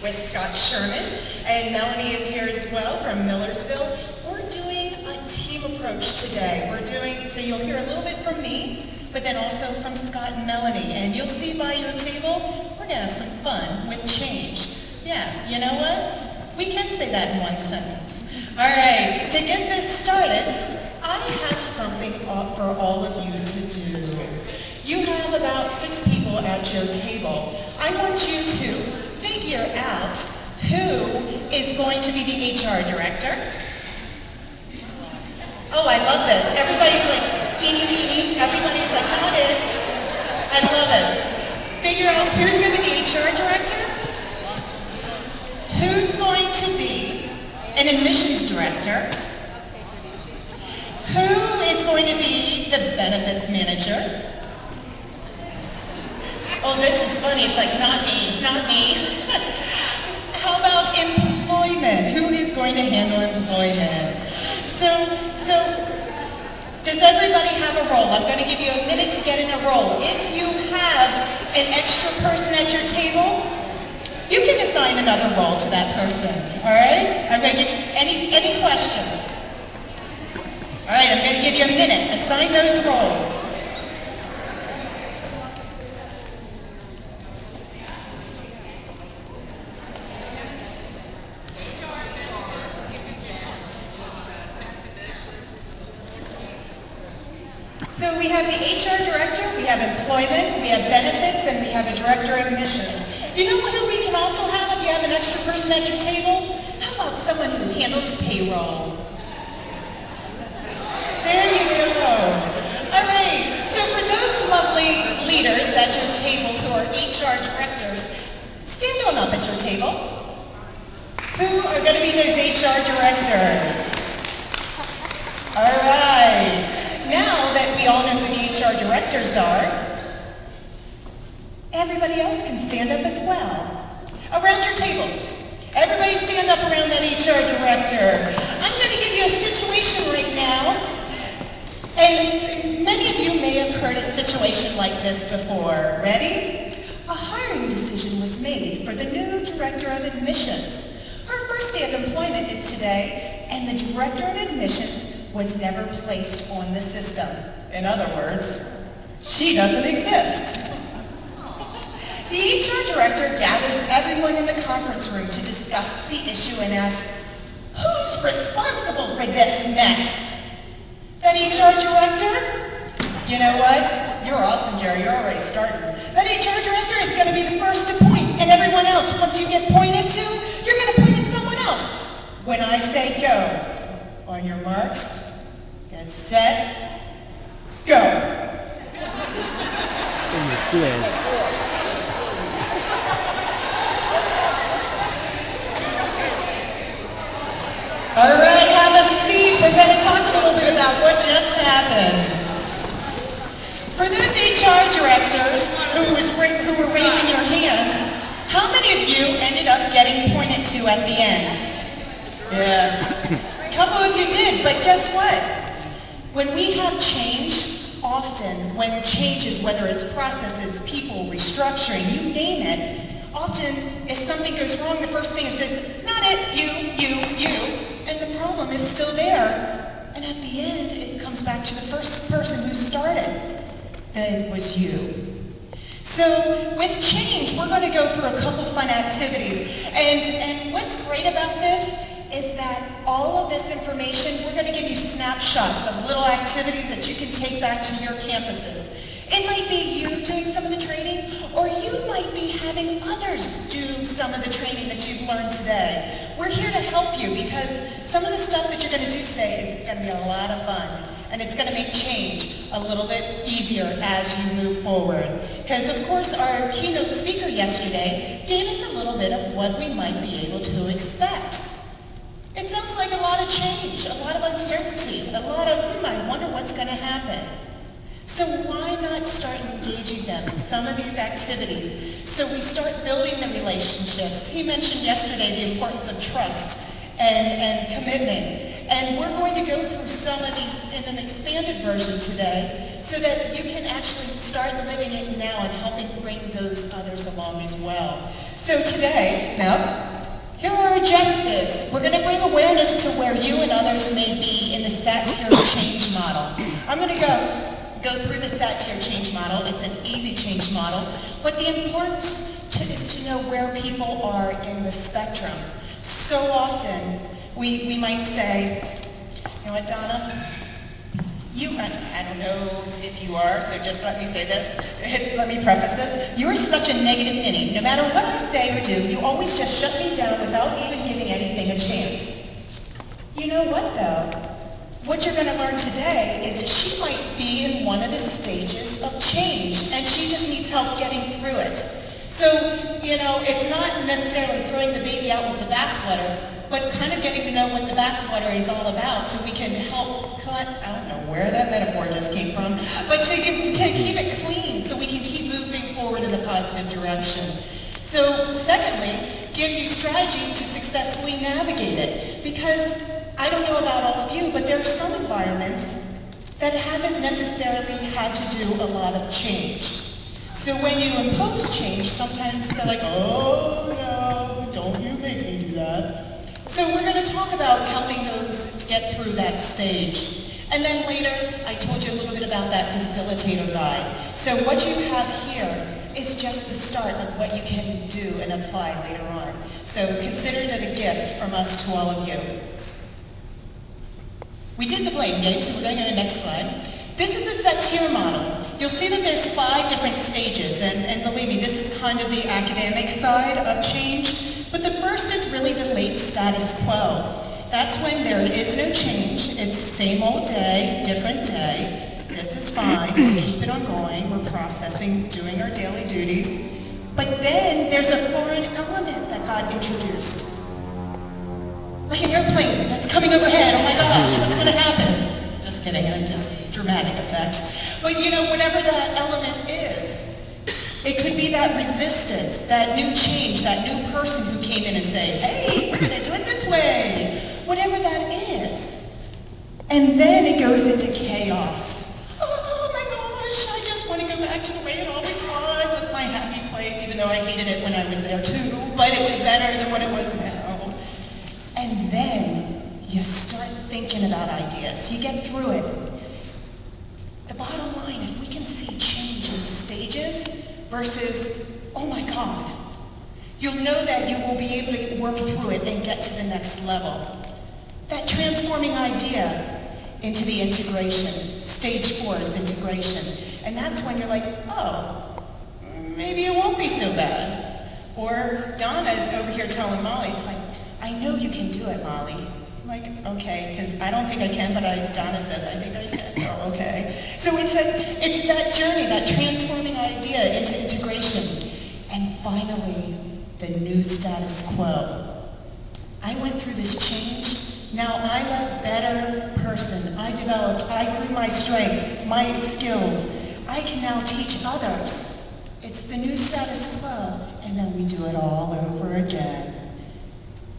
with Scott Sherman, and Melanie is here as well from Millersville. We're doing a team approach today. So you'll hear a little bit from me, but then also from Scott and Melanie. And you'll see by your table, we're gonna have some fun with change. Yeah, you know what? We can say that in one sentence. All right, to get this started, I have something for all of you to do. You have about 6 people at your table. I want you to figure out who is going to be the HR director. Oh, I love this. Everybody's like, eeny, meeny. Everybody's like, got it. I love it. Figure out who's going to be the HR director, who's going to be an admissions director, who is going to be the benefits manager. Oh, this is funny. It's like, not me, not me. How about employment? Who is going to handle employment? So does everybody have a role? I'm going to give you a minute to get in a role. If you have an extra person at your table, you can assign another role to that person. All right? I'm going to give you any questions. All right, I'm going to give you a minute. Assign those roles. So we have the HR director, we have employment, we have benefits, and we have a director of admissions. You know who we can also have if you have an extra person at your table? How about someone who handles payroll? There you go. All right, so for those lovely leaders at your table who are HR directors, stand on up at your table. Who are going to be those HR directors? All right. Now that we all know who the HR directors are, everybody else can stand up as well. Around your tables. Everybody stand up around that HR director. I'm going to give you a situation right now. And many of you may have heard a situation like this before. Ready? A hiring decision was made for the new director of admissions. Her first day of employment is today, and the director of admissions was never placed on the system. In other words, she doesn't exist. The HR director gathers everyone in the conference room to discuss the issue and asks, who's responsible for this mess? That HR director? You know what? You're awesome, Jerry. You're already starting. That HR director is going to be the first to point, and everyone else, once you get pointed to, you're going to point at someone else. When I say go, on your marks, get set, go. All right, have a seat. We're going to talk a little bit about what just happened. For those HR directors who were raising your hands, how many of you ended up getting pointed to at the end? Yeah. A couple of you did, but guess what? When we have change, often when changes, whether it's processes, people, restructuring, you name it, often if something goes wrong, the first thing is just, not it, you, and the problem is still there. And at the end, it comes back to the first person who started. That was you. So with change, we're going to go through a couple fun activities. And what's great about this is that all of this information, we're going to give you snapshots of little activities that you can take back to your campuses. It might be you doing some of the training, or you might be having others do some of the training that you've learned today. We're here to help you because some of the stuff that you're going to do today is going to be a lot of fun, and it's going to make change a little bit easier as you move forward. Because of course our keynote speaker yesterday gave us a little bit of what we might be able to expect. It sounds like a lot of change, a lot of uncertainty, a lot of, I wonder what's going to happen. So why not start engaging them in some of these activities so we start building the relationships? He mentioned yesterday the importance of trust and commitment. And we're going to go through some of these in an expanded version today so that you can actually start living it now and helping bring those others along as well. So today, now, here are our objectives. We're going to bring awareness to where you and others may be in the SAT-tier change model. I'm going to go through the SAT-tier change model. It's an easy change model, but the importance is to know where people are in the spectrum. So often, we might say, you know what, Donna? I don't know if you are, so just let me say this, let me preface this. You're such a negative ninny. No matter what I say or do, you always just shut me down without even giving anything a chance. You know what, though? What you're going to learn today is that she might be in one of the stages of change, and she just needs help getting through it. So, it's not necessarily throwing the baby out with the bathwater, but kind of getting to know what the bathwater is all about so we can help cut, I don't know where that metaphor just came from, but to keep it clean so we can keep moving forward in a positive direction. So secondly, give you strategies to successfully navigate it, because I don't know about all of you, but there are some environments that haven't necessarily had to do a lot of change. So when you impose change, sometimes they're like, oh no, don't you make me do that. So we're going to talk about helping those get through that stage. And then later, I told you a little bit about that facilitator guide. So what you have here is just the start of what you can do and apply later on. So consider it a gift from us to all of you. We did the blame game, so we're going to the next slide. This is the SAT-tier model. You'll see that there's 5 different stages, and believe me, this is kind of the academic side of change. But the first is really the late status quo. That's when there is no change. It's same old day, different day. This is fine. We'll keep it on going. We're processing, doing our daily duties. But then there's a foreign element that got introduced. Like an airplane that's coming overhead. Oh my gosh, what's going to happen? Just kidding. I'm just dramatic effect. But whatever that element is, it could be that resistance, that new change, that new person who came in and say, hey, we're going to do it this way. Whatever that is. And then it goes into chaos. Oh my gosh, I just want to go back to the way it always was. That's my happy place, even though I hated it when I was there too. But it was better than what it was now. And then you start thinking about ideas. You get through it. The bottom line, if we can see change in stages, versus, oh my God, you'll know that you will be able to work through it and get to the next level. That transforming idea into the integration. Stage 4 is integration. And that's when you're like, oh, maybe it won't be so bad. Or Donna's over here telling Molly, it's like, I know you can do it, Molly. I'm like, okay, because I don't think I can, but Donna says I think I can, so okay. So it's that journey, that transforming idea into integration. And finally, the new status quo. I went through this change. Now I'm a better person. I grew my strengths, my skills. I can now teach others. It's the new status quo, and then we do it all over again.